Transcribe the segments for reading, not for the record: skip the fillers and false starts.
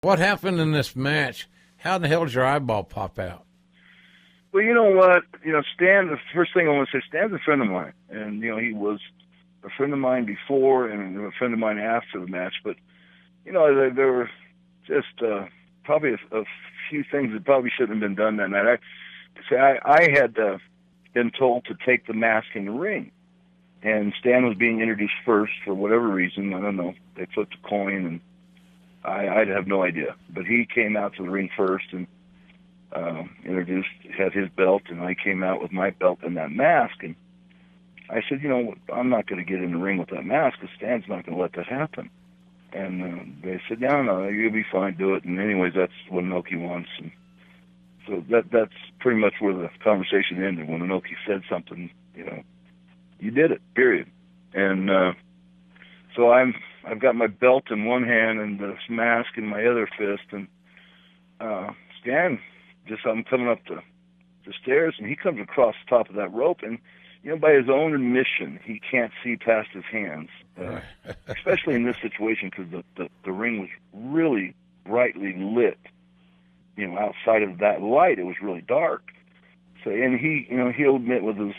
What happened in this match? How in the hell did your eyeball pop out? Well, you know what? Stan, the first thing I want to say, Stan's a friend of mine. And, he was a friend of mine before and a friend of mine after the match. But, there were just probably a few things that probably shouldn't have been done that night. I had been told to take the mask in the ring. And Stan was being introduced first for whatever reason. I don't know. They flipped a coin, and I have no idea. But he came out to the ring first and introduced, had his belt, and I came out with my belt and that mask. And I said, I'm not going to get in the ring with that mask because Stan's not going to let that happen. And they said, no, you'll be fine, do it. And anyways, that's what Inoki wants. And so that's pretty much where the conversation ended. When Inoki said something, you did it, period. And so I've got my belt in one hand and this mask in my other fist, and Stan, I'm coming up the stairs, and he comes across the top of that rope, and by his own admission, he can't see past his hands, especially in this situation because the ring was really brightly lit. Outside of that light, it was really dark. So, and he'll admit with his,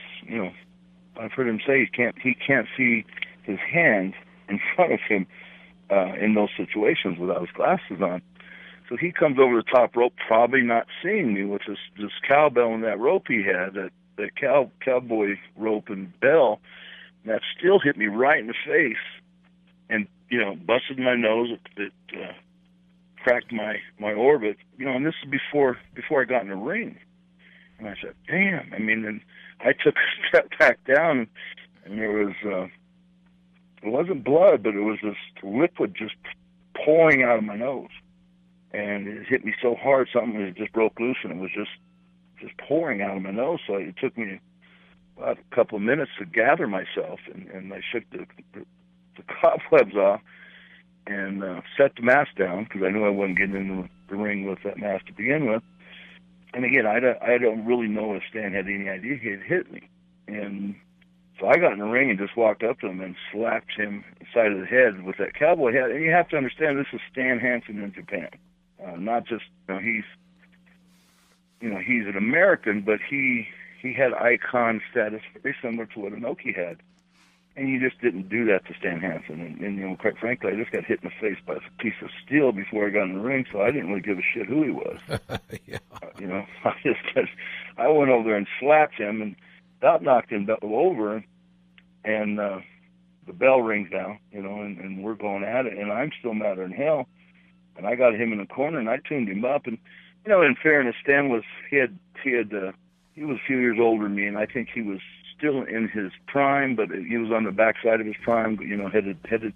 I've heard him say he can't see his hands in front of him in those situations without his glasses on. So he comes over the top rope, probably not seeing me with this cowbell and that rope he had, that cowboy rope and bell, that still hit me right in the face and, busted my nose. It cracked my orbit, and this is before I got in the ring. And I said, damn. And I took a step back down, and there was, it wasn't blood, but it was this liquid just pouring out of my nose. And it hit me so hard, something just broke loose, and it was just pouring out of my nose. So it took me about a couple of minutes to gather myself, and I shook the cobwebs off and set the mask down because I knew I wasn't getting into the ring with that mask to begin with. And again, I don't really know if Stan had any idea he had hit me. And so I got in the ring and just walked up to him and slapped him side of the head with that cowboy hat. And you have to understand, this is Stan Hansen in Japan. Not just, he's an American, but he had icon status very similar to what Inoki had. And you just didn't do that to Stan Hansen. And quite frankly, I just got hit in the face by a piece of steel before I got in the ring, so I didn't really give a shit who he was. Yeah. I went over there and slapped him and about knocked him over, and the bell rings now, and we're going at it, and I'm still madder than hell. And I got him in the corner, and I tuned him up. And, in fairness, Stan was, he was a few years older than me, and I think he was still in his prime, but he was on the backside of his prime, headed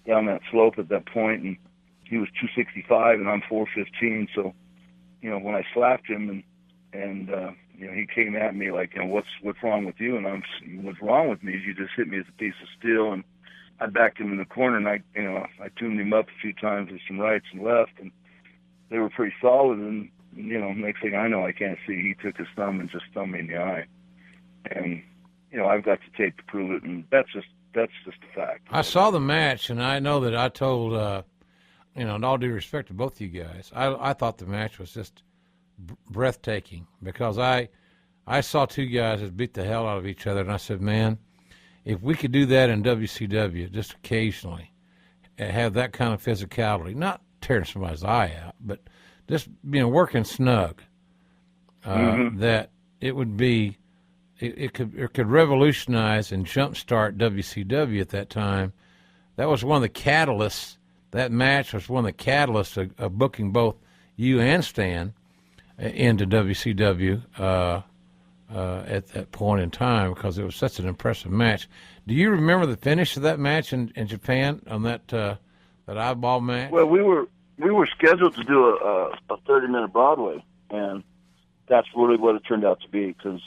down that slope at that point, and he was 265, and I'm 415. So, when I slapped him, and he came at me like, what's wrong with you? And what's wrong with me is you just hit me with a piece of steel, and I backed him in the corner, and I tuned him up a few times with some rights and left, and they were pretty solid. And next thing I know, I can't see. He took his thumb and just thumbed me in the eye, and I've got the tape to prove it, and that's just a fact. I saw the match, and I know that I told, in all due respect to both of you guys, I thought the match was just breathtaking because I saw two guys that beat the hell out of each other, and I said, man, if we could do that in WCW just occasionally, and have that kind of physicality, not tearing somebody's eye out, but just working snug, that it would be, it could revolutionize and jumpstart WCW at that time. That was one of the catalysts. That match was one of the catalysts of booking both you and Stan into WCW at that point in time because it was such an impressive match. Do you remember the finish of that match in Japan on that eyeball match? Well, we were scheduled to do a 30-minute Broadway, and that's really what it turned out to be. Because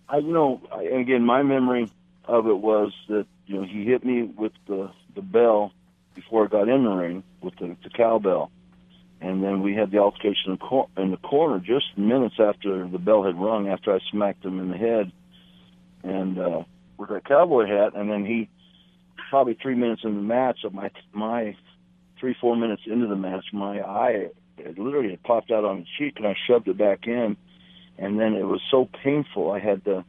again, my memory of it was that he hit me with the bell before I got in the ring with the cowbell. And then we had the altercation in the corner just minutes after the bell had rung, after I smacked him in the head, and with that cowboy hat. And then he, probably 3 minutes in the match, my 3-4 minutes into the match, my eye it literally had popped out on the cheek, and I shoved it back in, and then it was so painful. I had the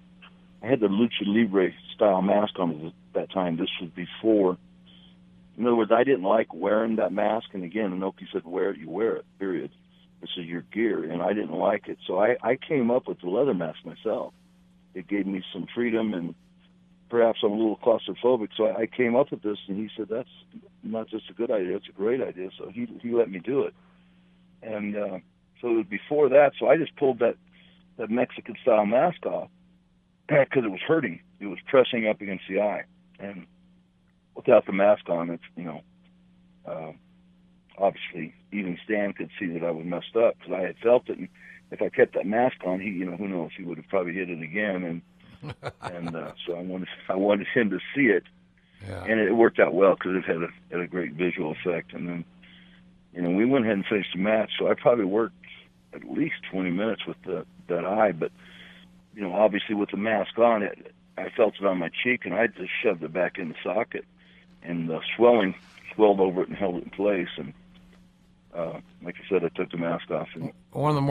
Lucha Libre style mask on at that time. This was before. In other words, I didn't like wearing that mask, and again, Inoki said, wear it, you wear it, period. This is your gear, and I didn't like it. So I came up with the leather mask myself. It gave me some freedom, and perhaps I'm a little claustrophobic, so I came up with this, and he said, that's not just a good idea, it's a great idea, so he let me do it. And so it was before that, so I just pulled that Mexican-style mask off because it was hurting. It was pressing up against the eye. And without the mask on, it's, obviously, even Stan could see that I was messed up because I had felt it. And if I kept that mask on, who knows, he would have probably hit it again. And so I wanted him to see it. Yeah. And it worked out well because it had a great visual effect. And then, we went ahead and finished the match. So I probably worked at least 20 minutes with that eye. But, obviously with the mask on, I felt it on my cheek, and I just shoved it back in the socket. And the swelling swelled over it and held it in place. And like I said, I took the mask off. And one of the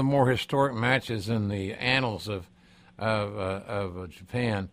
more historic matches in the annals of Japan